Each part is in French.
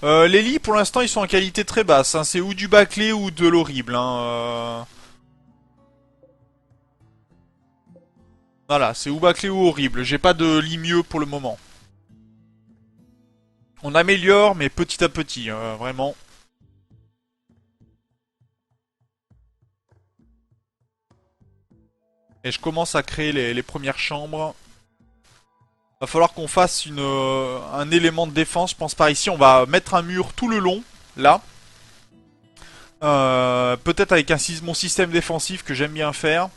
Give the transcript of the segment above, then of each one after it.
Les lits pour l'instant ils sont en qualité très basse, hein. C'est ou du bâclé ou de l'horrible, hein. Voilà, c'est ou bâclé ou horrible. J'ai pas de lit mieux pour le moment. On améliore, mais petit à petit, vraiment. Et je commence à créer les premières chambres. Va falloir qu'on fasse un élément de défense, je pense par ici. On va mettre un mur tout le long, là. Peut-être avec mon système défensif que j'aime bien faire.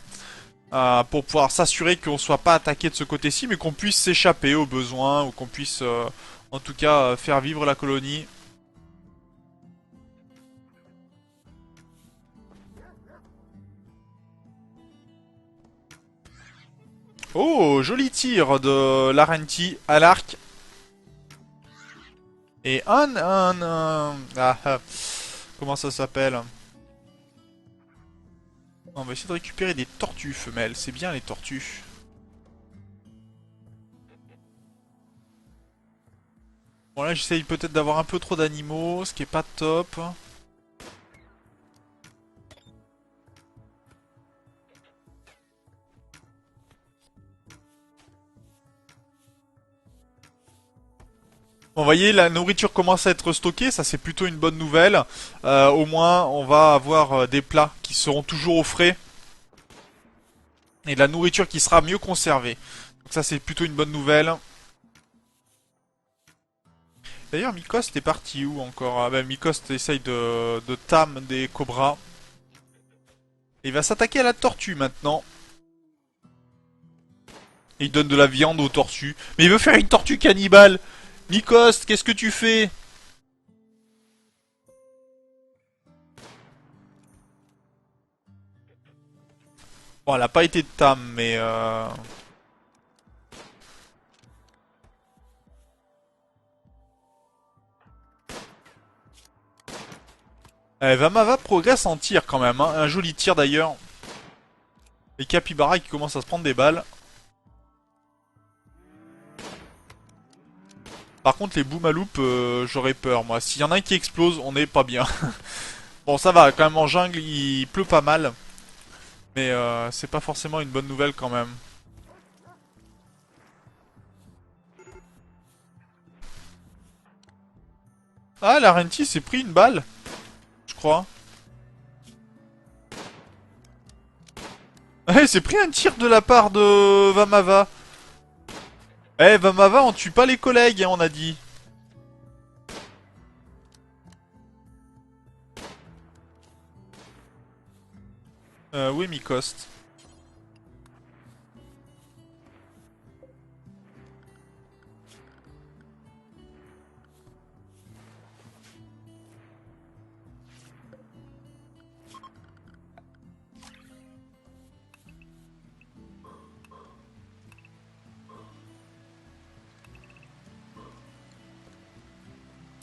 Pour pouvoir s'assurer qu'on soit pas attaqué de ce côté-ci, mais qu'on puisse s'échapper au besoin, ou qu'on puisse en tout cas faire vivre la colonie. Oh, joli tir de Larentie à l'arc. Et comment ça s'appelle? On va essayer de récupérer des tortues femelles, c'est bien les tortues. Bon là j'essaye peut-être d'avoir un peu trop d'animaux, ce qui est pas top. Bon, vous voyez, la nourriture commence à être stockée, ça c'est plutôt une bonne nouvelle. Au moins, on va avoir des plats qui seront toujours au frais et de la nourriture qui sera mieux conservée. Donc ça c'est plutôt une bonne nouvelle. D'ailleurs, Mikost est parti où encore? Ah ben Mikost essaye de tam des cobras. Et il va s'attaquer à la tortue maintenant. Et il donne de la viande aux tortues. Mais il veut faire une tortue cannibale. Mikost, qu'est-ce que tu fais? Bon, elle a pas été de tam, mais Vamava progresse en tir quand même, hein. Un joli tir d'ailleurs. Les capybaras qui commencent à se prendre des balles. Par contre, les boomaloupes, j'aurais peur, moi. S'il y en a un qui explose, on est pas bien. Bon, ça va, quand même, en jungle, il pleut pas mal. Mais c'est pas forcément une bonne nouvelle quand même. Ah, la Renti s'est pris une balle, je crois. Ah, il s'est pris un tir de la part de Vamava. Eh, Vamava, on tue pas les collègues, hein, on a dit. Oui, Mikost.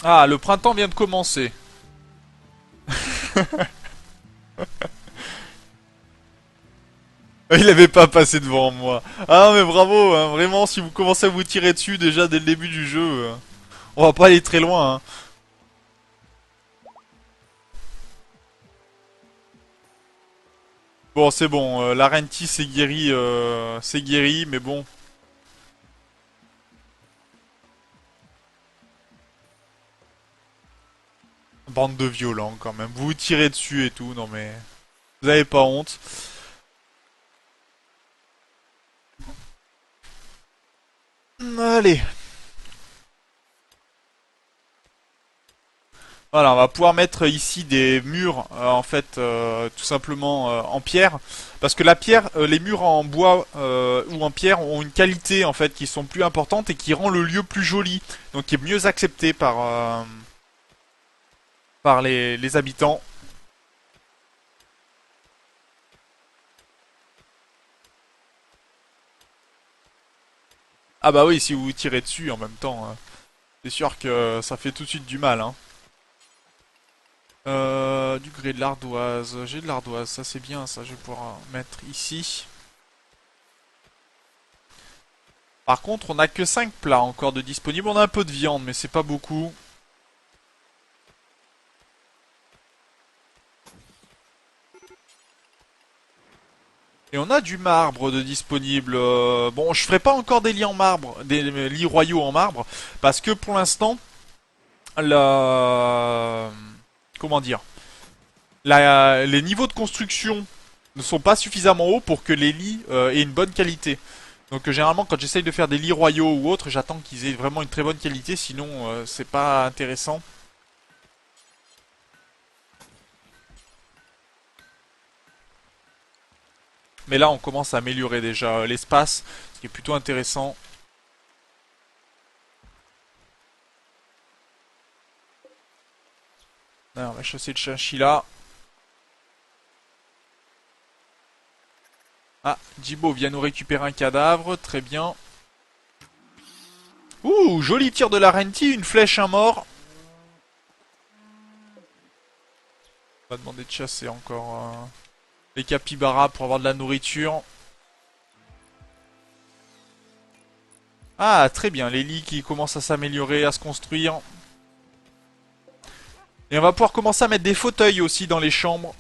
Ah, le printemps vient de commencer. Il avait pas passé devant moi. Ah mais bravo, hein, vraiment, si vous commencez à vous tirer dessus déjà dès le début du jeu, on va pas aller très loin, hein. Bon, c'est bon, la Renti c'est guéri, mais bon. Bande de violents quand même. Vous vous tirez dessus et tout, non mais... Vous avez pas honte. Allez. Voilà, on va pouvoir mettre ici des murs, en fait, tout simplement en pierre. Parce que la pierre, les murs en bois ou en pierre ont une qualité, en fait, qui sont plus importantes et qui rend le lieu plus joli. Donc qui est mieux accepté par les habitants. Ah bah oui, si vous vous tirez dessus en même temps, c'est sûr que ça fait tout de suite du mal, hein. Du grès de l'ardoise. J'ai de l'ardoise, ça c'est bien, ça je vais pouvoir mettre ici. Par contre, on a que 5 plats encore de disponibles. On a un peu de viande, mais c'est pas beaucoup. Et on a du marbre de disponible. Bon, je ferai pas encore des lits en marbre, des lits royaux en marbre, parce que pour l'instant, la... Comment dire? Les niveaux de construction ne sont pas suffisamment hauts pour que les lits aient une bonne qualité. Donc généralement quand j'essaye de faire des lits royaux ou autres, j'attends qu'ils aient vraiment une très bonne qualité, sinon c'est pas intéressant. Mais là on commence à améliorer déjà l'espace, ce qui est plutôt intéressant. Là, on va chasser le chinchilla. Ah, Jibo vient nous récupérer un cadavre, très bien. Ouh, joli tir de la Renti, une flèche, un mort. On va demander de chasser encore les capybaras pour avoir de la nourriture. Ah, très bien, les lits qui commencent à s'améliorer, à se construire. Et on va pouvoir commencer à mettre des fauteuils aussi dans les chambres.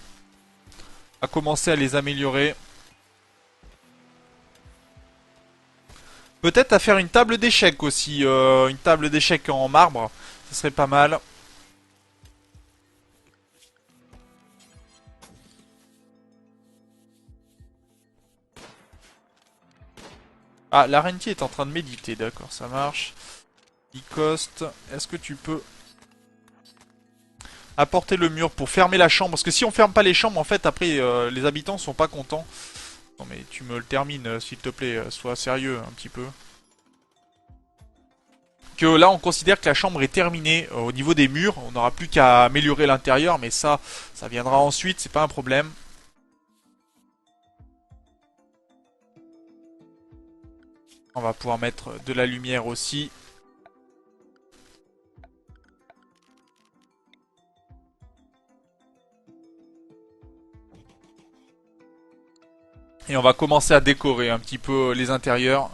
À commencer à les améliorer. Peut-être à faire une table d'échecs aussi. Une table d'échecs en marbre. Ce serait pas mal. Ah, la rentier est en train de méditer, d'accord, ça marche. Icoste, est-ce que tu peux apporter le mur pour fermer la chambre? Parce que si on ferme pas les chambres, en fait, après, les habitants sont pas contents. Non mais tu me le termines, s'il te plaît, sois sérieux un petit peu. Que là, on considère que la chambre est terminée au niveau des murs. On n'aura plus qu'à améliorer l'intérieur, mais ça viendra ensuite, c'est pas un problème. On va pouvoir mettre de la lumière aussi. Et on va commencer à décorer un petit peu les intérieurs.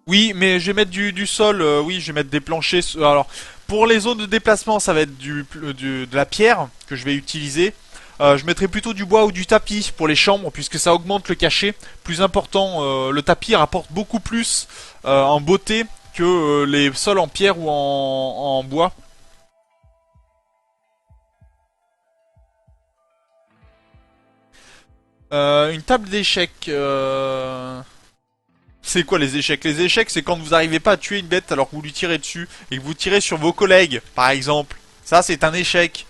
Oui, mais je vais mettre du sol, oui, je vais mettre des planchers. Alors, pour les zones de déplacement, ça va être de la pierre que je vais utiliser. Je mettrai plutôt du bois ou du tapis pour les chambres, puisque ça augmente le cachet. Plus important, le tapis rapporte beaucoup plus en beauté que les sols en pierre ou en bois. Une table d'échecs. C'est quoi les échecs? Les échecs, c'est quand vous n'arrivez pas à tuer une bête alors que vous lui tirez dessus et que vous tirez sur vos collègues, par exemple. Ça, c'est un échec.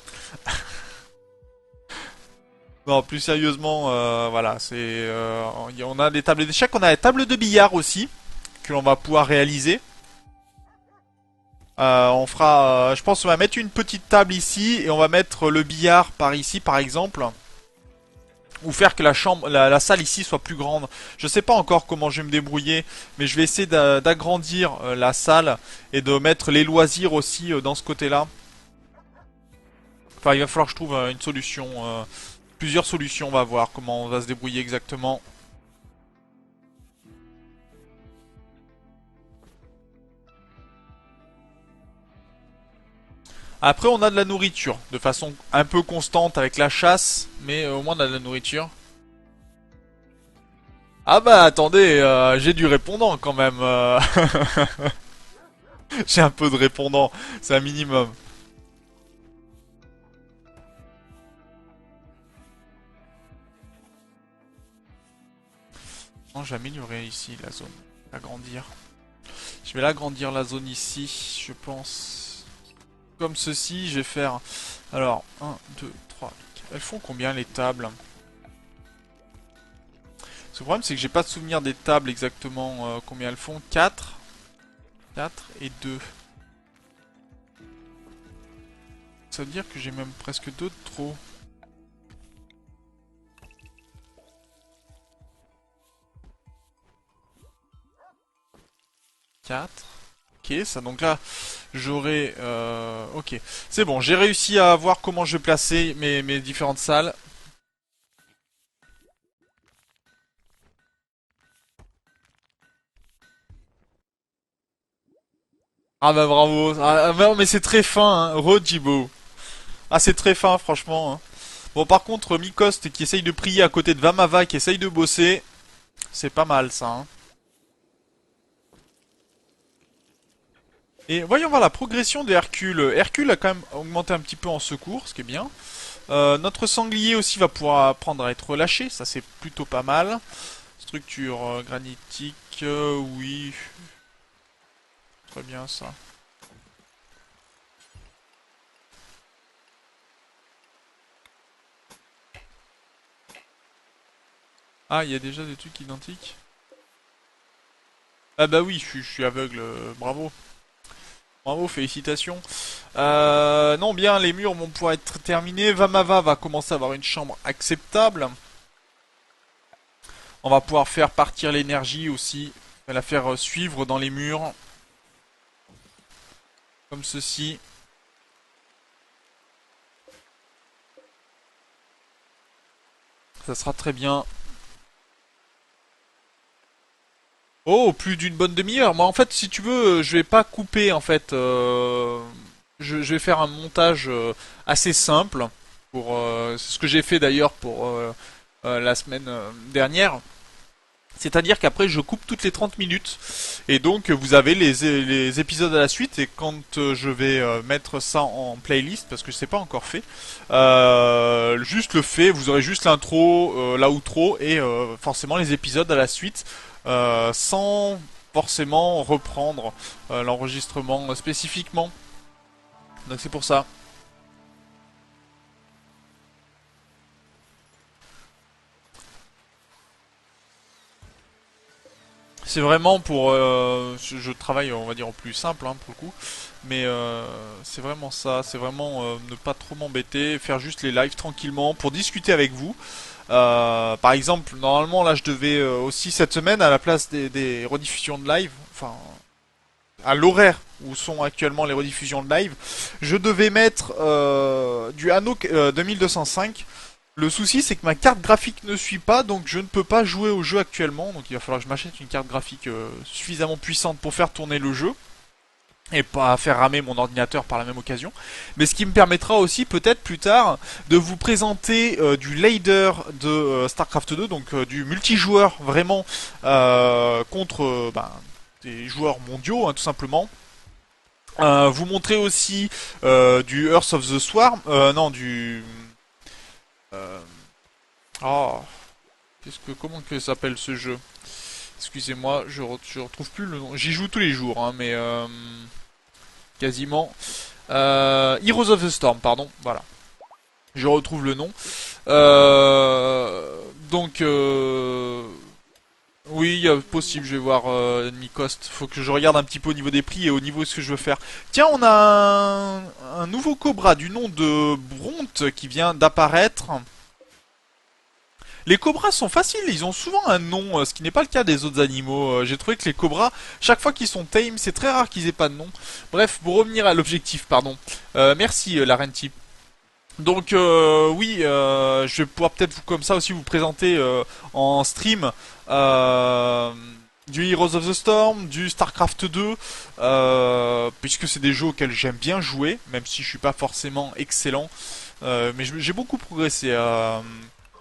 Non, plus sérieusement, voilà, on a des tables d'échecs, on a des tables de billard aussi que l'on va pouvoir réaliser. On fera, je pense, on va mettre une petite table ici et on va mettre le billard par ici, par exemple. Ou faire que la chambre, la salle ici soit plus grande. Je sais pas encore comment je vais me débrouiller, mais je vais essayer d'agrandir la salle et de mettre les loisirs aussi dans ce côté-là. Enfin, il va falloir que je trouve une solution, plusieurs solutions. On va voir comment on va se débrouiller exactement. Après, on a de la nourriture, de façon un peu constante avec la chasse, mais au moins on a de la nourriture. Ah bah attendez, j'ai du répondant quand même. J'ai un peu de répondant, c'est un minimum. Non, j'ai amélioré ici la zone. Agrandir. Je vais l'agrandir la zone ici, je pense. Comme ceci, je vais faire... Alors, 1, 2, 3... Elles font combien les tables? Ce problème, c'est que j'ai pas de souvenir des tables exactement combien elles font. 4. 4 et 2. Ça veut dire que j'ai même presque 2 de trop. Ok, ça donc là j'aurai... ok, c'est bon, j'ai réussi à voir comment je vais placer mes différentes salles. Ah bah bravo, ah, non mais c'est très fin, hein. Rejibo. Ah c'est très fin franchement, hein. Bon, par contre, Mikost qui essaye de prier à côté de Vamava qui essaye de bosser, c'est pas mal ça, hein. Et voyons voir la progression de Hercule. Hercule a quand même augmenté un petit peu en secours, ce qui est bien. Notre sanglier aussi va pouvoir apprendre à être relâché, ça c'est plutôt pas mal. Structure granitique, oui, très bien ça. Ah, il y a déjà des trucs identiques. Ah bah oui, je suis aveugle, bravo. Bravo, félicitations. Non, bien, les murs vont pouvoir être terminés. Vamava va commencer à avoir une chambre acceptable. On va pouvoir faire partir l'énergie aussi. La faire suivre dans les murs. Comme ceci. Ça sera très bien. Oh, plus d'une bonne demi-heure. Moi, en fait, si tu veux, je vais pas couper, en fait. Je vais faire un montage assez simple. C'est ce que j'ai fait d'ailleurs pour la semaine dernière. C'est-à-dire qu'après je coupe toutes les 30 minutes et donc vous avez les épisodes à la suite et quand je vais mettre ça en playlist parce que c'est pas encore fait, juste le fait, vous aurez juste l'intro, l'outro et forcément les épisodes à la suite sans forcément reprendre l'enregistrement spécifiquement. Donc c'est pour ça. C'est vraiment pour... je travaille, on va dire, en plus simple, hein, pour le coup. Mais c'est vraiment ça. C'est vraiment ne pas trop m'embêter. Faire juste les lives tranquillement pour discuter avec vous. Par exemple, normalement, là, je devais aussi cette semaine, à la place des rediffusions de live, enfin, à l'horaire où sont actuellement les rediffusions de live, je devais mettre du Anno 2205. Le souci, c'est que ma carte graphique ne suit pas, donc je ne peux pas jouer au jeu actuellement. Donc il va falloir que je m'achète une carte graphique suffisamment puissante pour faire tourner le jeu et pas faire ramer mon ordinateur par la même occasion. Mais ce qui me permettra aussi peut-être plus tard de vous présenter du ladder de StarCraft 2, donc du multijoueur vraiment contre des joueurs mondiaux, hein, tout simplement. Vous montrer aussi du Earth of the Swarm, non du euh, oh, comment que s'appelle ce jeu? Excusez-moi, je retrouve plus le nom. J'y joue tous les jours, hein, mais quasiment. Heroes of the Storm, pardon. Voilà. Je retrouve le nom. Donc, oui, possible. Je vais voir Nicost. Faut que je regarde un petit peu au niveau des prix et au niveau de ce que je veux faire. Tiens, on a un nouveau Cobra du nom de Bronte qui vient d'apparaître. Les cobras sont faciles, ils ont souvent un nom, ce qui n'est pas le cas des autres animaux. J'ai trouvé que les cobras, chaque fois qu'ils sont tame, c'est très rare qu'ils aient pas de nom. Bref, pour revenir à l'objectif, pardon. Merci la Renti. Donc oui, je vais pouvoir peut-être comme ça aussi vous présenter en stream du Heroes of the Storm, du StarCraft 2, puisque c'est des jeux auxquels j'aime bien jouer, même si je suis pas forcément excellent. Mais j'ai beaucoup progressé à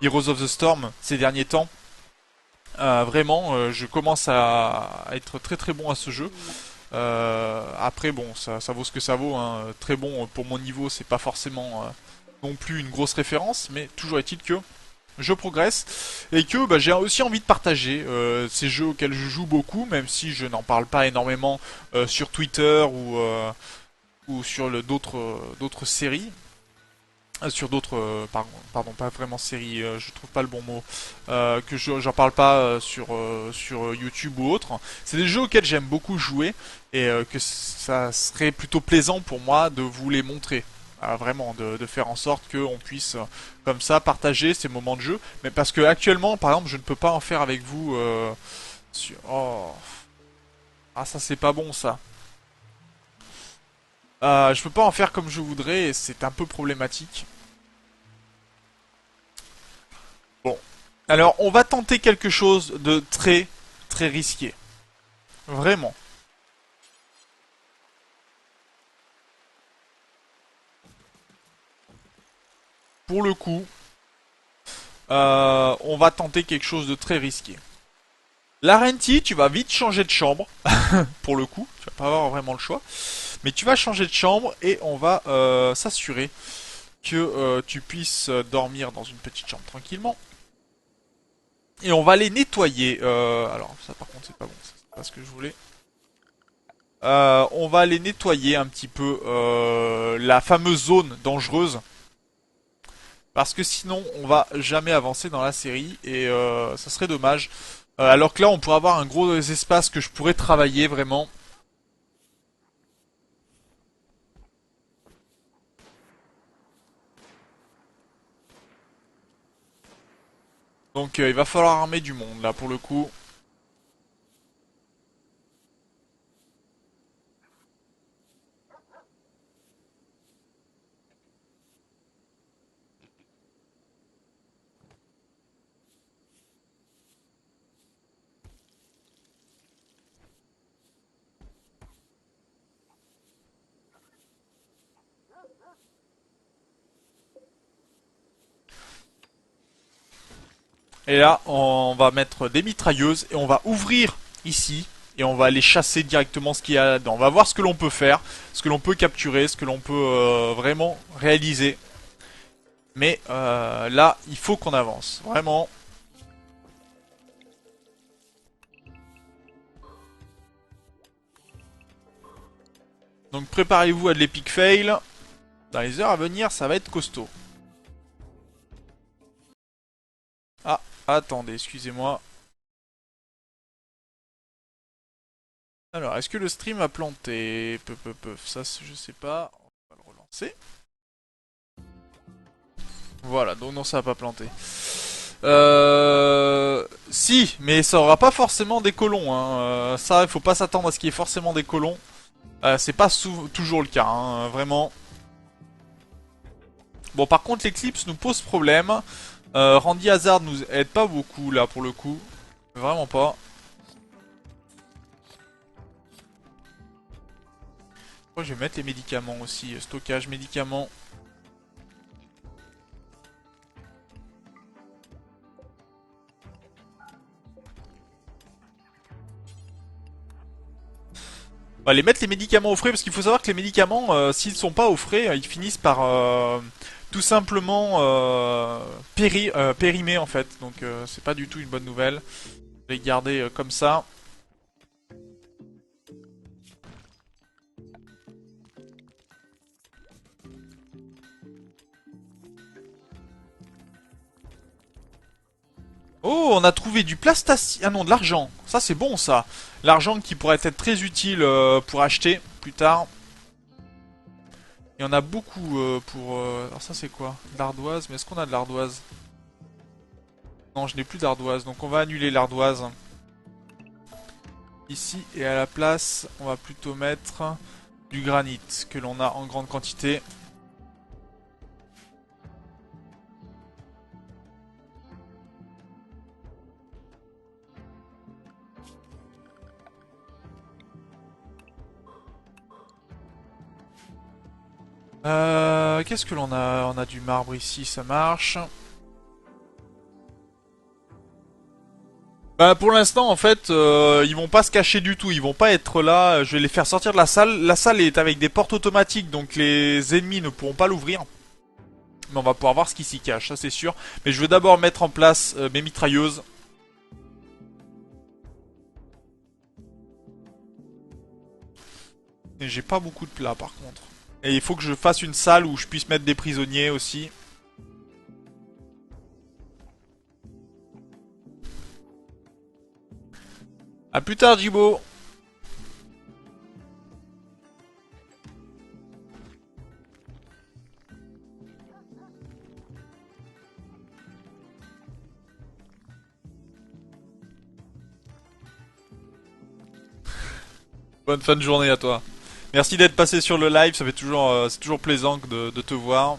Heroes of the Storm ces derniers temps. Vraiment, je commence à être très très bon à ce jeu. Après, bon, ça vaut ce que ça vaut, hein. Très bon pour mon niveau, c'est pas forcément non plus une grosse référence, mais toujours est-il que je progresse et que j'ai aussi envie de partager ces jeux auxquels je joue beaucoup, même si je n'en parle pas énormément sur Twitter ou sur d'autres séries. Sur d'autres, pardon, pas vraiment séries, je trouve pas le bon mot, que j'en parle pas sur YouTube ou autre. C'est des jeux auxquels j'aime beaucoup jouer et que ça serait plutôt plaisant pour moi de vous les montrer. Vraiment, de faire en sorte qu'on puisse comme ça partager ces moments de jeu. Mais parce que actuellement, par exemple, je ne peux pas en faire avec vous. Oh, ah ça c'est pas bon ça. Je peux pas en faire comme je voudrais et c'est un peu problématique. Bon. Alors, on va tenter quelque chose de très, très risqué. Vraiment. Pour le coup. on va tenter quelque chose de très risqué. Larentie, tu vas vite changer de chambre, pour le coup, tu vas pas avoir vraiment le choix. Mais tu vas changer de chambre et on va s'assurer que tu puisses dormir dans une petite chambre tranquillement. Et on va les nettoyer. Alors ça par contre c'est pas bon, c'est pas ce que je voulais. On va les nettoyer un petit peu la fameuse zone dangereuse. Parce que sinon on va jamais avancer dans la série et ça serait dommage. Alors que là on pourrait avoir un gros espace que je pourrais travailler vraiment. Donc il va falloir armer du monde là pour le coup. Et là on va mettre des mitrailleuses et on va ouvrir ici. Et on va aller chasser directement ce qu'il y a là-dedans. On va voir ce que l'on peut faire, ce que l'on peut capturer, ce que l'on peut vraiment réaliser. Mais là, il faut qu'on avance. Vraiment. Donc préparez-vous à de l'epic fail. Dans les heures à venir, ça va être costaud. Ah, attendez, excusez-moi. Alors, est-ce que le stream a planté? Ça, je sais pas. On va le relancer. Voilà, donc non, ça va pas planter. Si, mais ça aura pas forcément des colons. Hein. Ça, il faut pas s'attendre à ce qu'il y ait forcément des colons. C'est pas toujours le cas, hein, vraiment. Bon, par contre, l'éclipse nous pose problème. Randy Hazard nous aide pas beaucoup, là, pour le coup. Vraiment pas. Je vais mettre les médicaments aussi. Stockage, médicaments. On va aller mettre les médicaments au frais, parce qu'il faut savoir que les médicaments, s'ils sont pas au frais, ils finissent par tout simplement périmer en fait. Donc c'est pas du tout une bonne nouvelle. Je vais les garder comme ça. Oh, on a trouvé du plastastique. Ah non, de l'argent. Ça c'est bon ça. L'argent qui pourrait être très utile pour acheter plus tard. Il y en a beaucoup pour... Alors ça c'est quoi? De l'ardoise, mais est-ce qu'on a de l'ardoise? Non, je n'ai plus d'ardoise, donc on va annuler l'ardoise. Ici, et à la place, on va plutôt mettre du granit, que l'on a en grande quantité. Qu'est-ce que l'on a? On a du marbre ici, ça marche. Bah pour l'instant en fait ils vont pas se cacher du tout, ils vont pas être là, je vais les faire sortir de la salle. La salle est avec des portes automatiques donc les ennemis ne pourront pas l'ouvrir. Mais on va pouvoir voir ce qui s'y cache, ça c'est sûr. Mais je veux d'abord mettre en place mes mitrailleuses. Et j'ai pas beaucoup de plats par contre. Et il faut que je fasse une salle où je puisse mettre des prisonniers aussi. A plus tard Jibo. Bonne fin de journée à toi. Merci d'être passé sur le live, ça fait toujours, c'est toujours plaisant de te voir.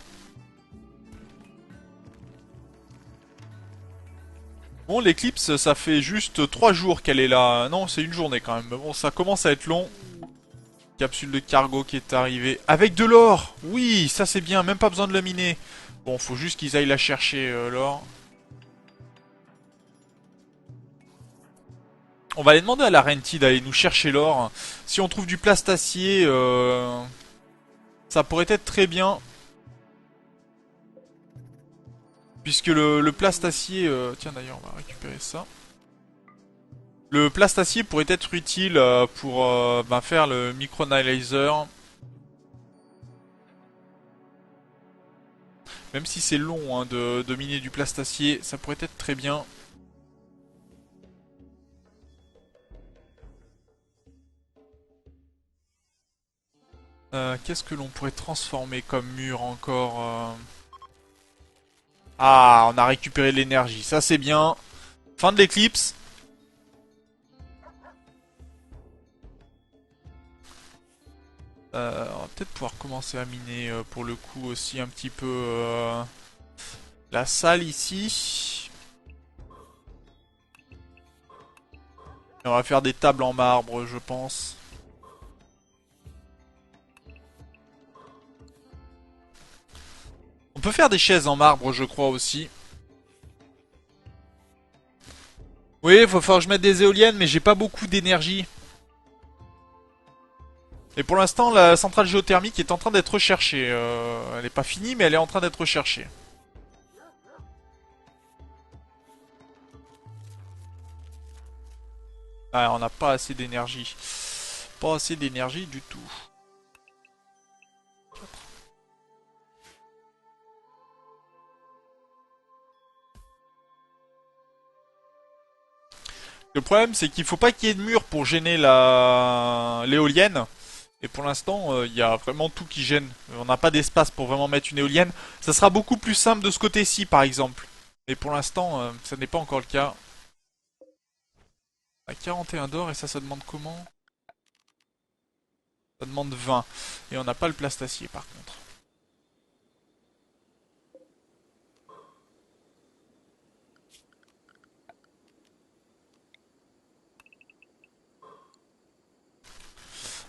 Bon, l'éclipse, ça fait juste 3 jours qu'elle est là. Non, c'est une journée quand même. Bon, ça commence à être long. Capsule de cargo qui est arrivée. Avec de l'or. Oui, ça c'est bien, même pas besoin de la miner. Bon, faut juste qu'ils aillent la chercher, l'or. On va aller demander à la Renti d'aller nous chercher l'or. Si on trouve du plastacier, ça pourrait être très bien. Puisque le plastacier... tiens d'ailleurs, on va récupérer ça. Le plastacier pourrait être utile pour faire le micro-analyzer. Même si c'est long hein, de miner du plastacier, ça pourrait être très bien. Qu'est-ce que l'on pourrait transformer comme mur encore Ah, on a récupéré de l'énergie, ça c'est bien. Fin de l'éclipse. On va peut-être pouvoir commencer à miner pour le coup aussi un petit peu la salle ici. Et on va faire des tables en marbre, je pense. On peut faire des chaises en marbre, je crois aussi. Oui, il va falloir que je mette des éoliennes, mais j'ai pas beaucoup d'énergie. Et pour l'instant, la centrale géothermique est en train d'être recherchée. Elle n'est pas finie, mais elle est en train d'être recherchée. Ah, on n'a pas assez d'énergie. Pas assez d'énergie du tout. Le problème, c'est qu'il faut pas qu'il y ait de mur pour gêner l'éolienne. Et pour l'instant, il y a vraiment tout qui gêne. On n'a pas d'espace pour vraiment mettre une éolienne. Ça sera beaucoup plus simple de ce côté-ci, par exemple. Et pour l'instant, ça n'est pas encore le cas. À 41 d'or, et ça demande comment? Ça demande 20. Et on n'a pas le plastacier, par contre.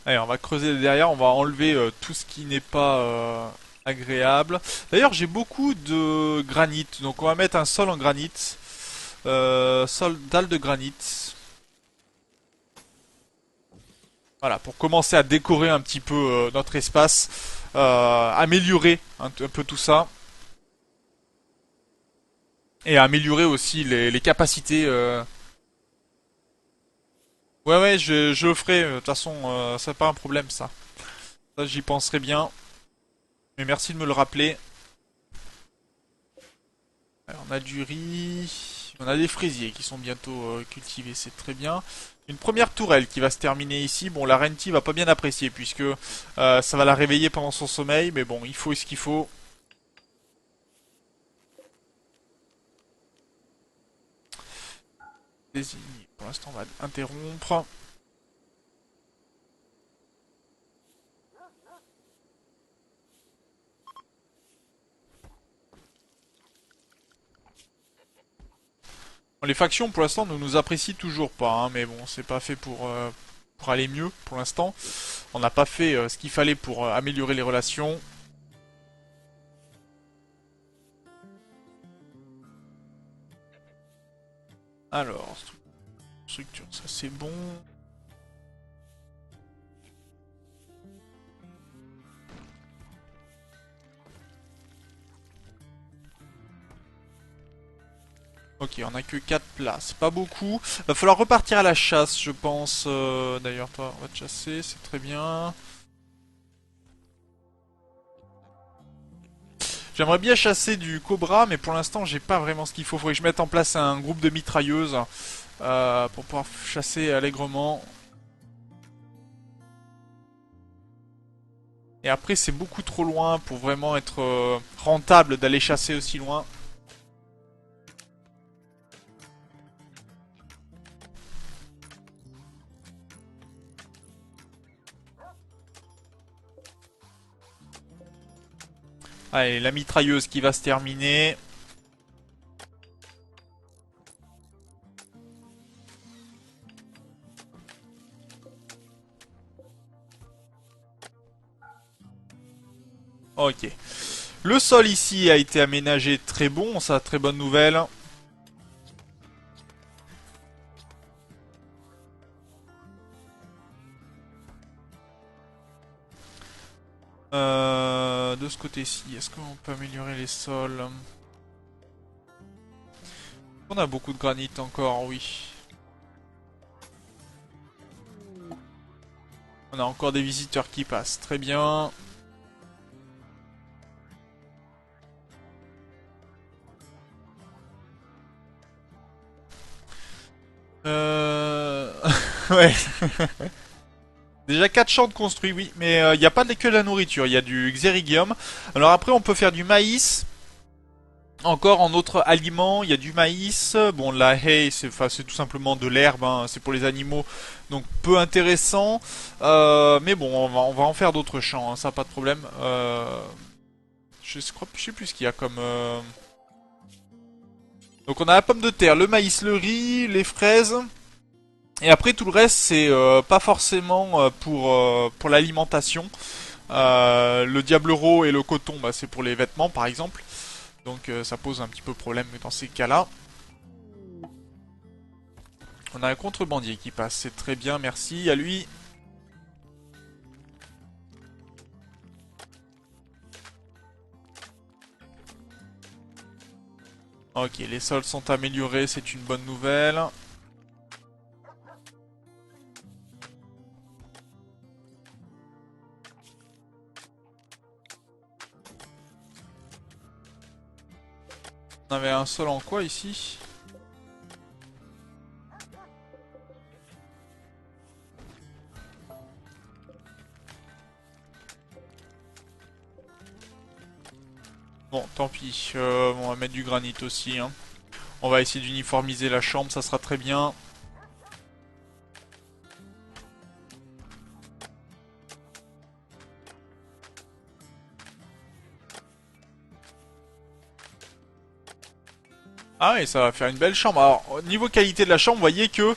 Allez, on va creuser derrière, on va enlever tout ce qui n'est pas agréable. D'ailleurs, j'ai beaucoup de granit, donc on va mettre un sol en granit. Sol dalle de granit. Voilà, pour commencer à décorer un petit peu notre espace, améliorer un peu tout ça. Et améliorer aussi les capacités. Ouais, ouais, je le ferai. De toute façon, c'est pas un problème ça. Ça, j'y penserai bien. Mais merci de me le rappeler. Alors, on a du riz. On a des fraisiers qui sont bientôt cultivés, c'est très bien. Une première tourelle qui va se terminer ici. Bon, la Renti va pas bien apprécier puisque ça va la réveiller pendant son sommeil. Mais bon, il faut ce qu'il faut. Désigner. Pour l'instant, on va interrompre. Bon, les factions, pour l'instant, ne nous apprécient toujours pas. Hein, mais bon, c'est pas fait pour aller mieux pour l'instant. On n'a pas fait ce qu'il fallait pour améliorer les relations. Alors, structure, ça c'est bon. Ok, on a que 4 places, pas beaucoup. Va falloir repartir à la chasse, je pense. D'ailleurs, toi, on va te chasser, c'est très bien. J'aimerais bien chasser du cobra, mais pour l'instant, j'ai pas vraiment ce qu'il faut. Faudrait que je mette en place un groupe de mitrailleuses pour pouvoir chasser allègrement. Et après, c'est beaucoup trop loin pour vraiment être rentable d'aller chasser aussi loin. Allez, la mitrailleuse qui va se terminer. Ok. Le sol ici a été aménagé très bon, ça, très bonne nouvelle. De ce côté-ci, est-ce qu'on peut améliorer les sols? On a beaucoup de granit encore, oui. On a encore des visiteurs qui passent, très bien. Ouais. Déjà 4 champs de construits, oui, mais il n'y a pas que de la nourriture, il y a du xérigium. Alors après, on peut faire du maïs. Encore en autre aliment, il y a du maïs. Bon, la hay, c'est tout simplement de l'herbe, hein, c'est pour les animaux, donc peu intéressant. Mais bon, on va en faire d'autres champs, hein, ça pas de problème. Je sais plus ce qu'il y a comme. Donc on a la pomme de terre, le maïs, le riz, les fraises. Et après tout le reste, c'est pas forcément pour l'alimentation. Le diablereau et le coton, bah, c'est pour les vêtements par exemple. Donc ça pose un petit peu problème dans ces cas-là. On a un contrebandier qui passe, c'est très bien, merci à lui. Ok, les sols sont améliorés, c'est une bonne nouvelle. On avait un sol en quoi ici? Bon, tant pis. On va mettre du granit aussi. Hein. On va essayer d'uniformiser la chambre, ça sera très bien. Ah oui, ça va faire une belle chambre. Alors, au niveau qualité de la chambre, vous voyez que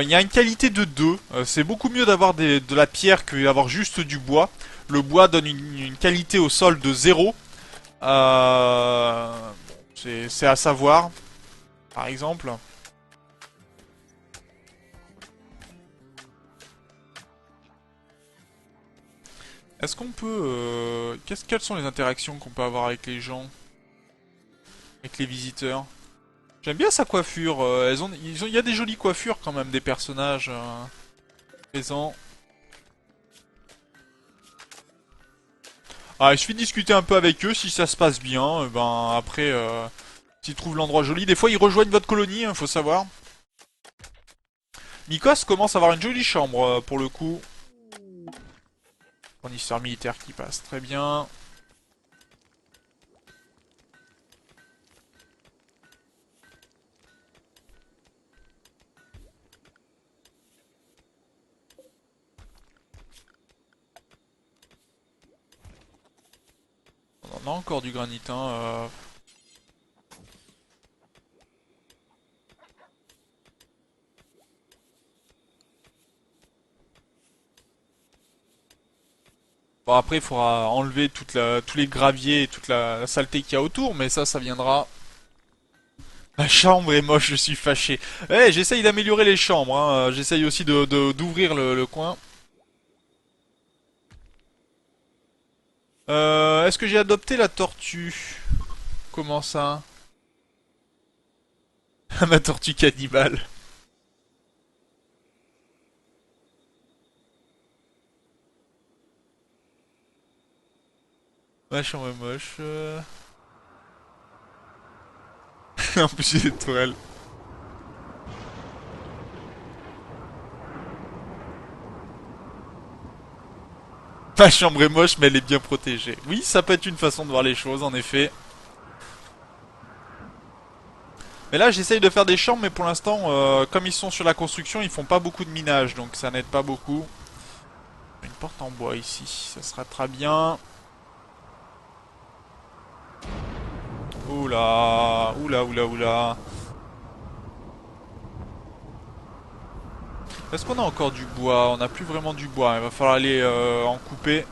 il y a une qualité de 2. C'est beaucoup mieux d'avoir de la pierre que d'avoir juste du bois. Le bois donne une qualité au sol de 0. C'est à savoir, par exemple. Est-ce qu'on peut... quelles sont les interactions qu'on peut avoir avec les gens? Avec les visiteurs? J'aime bien sa coiffure. Il y a des jolies coiffures quand même des personnages présents. Ah, il suffit de discuter un peu avec eux si ça se passe bien. Ben après, s'ils trouvent l'endroit joli, des fois ils rejoignent votre colonie, faut savoir. Nikos commence à avoir une jolie chambre pour le coup. Fournisseur militaire qui passe très bien. On a encore du granit, hein. Bon après il faudra enlever tous les graviers et toute la saleté qu'il y a autour, mais ça viendra. La chambre est moche, je suis fâché. Eh, j'essaye d'améliorer les chambres, hein. J'essaye aussi d'ouvrir le coin. Est-ce que j'ai adopté la tortue? Comment ça? Ma tortue cannibale. Ma chambre est moche. En plus j'ai des tourelles. Ma chambre est moche mais elle est bien protégée. Oui, ça peut être une façon de voir les choses en effet. Mais là j'essaye de faire des chambres mais pour l'instant comme ils sont sur la construction ils font pas beaucoup de minage donc ça n'aide pas beaucoup. Une porte en bois ici, ça sera très bien. Oula, oula, oula, oula. Est-ce qu'on a encore du bois? On n'a plus vraiment du bois, il va falloir aller en couper.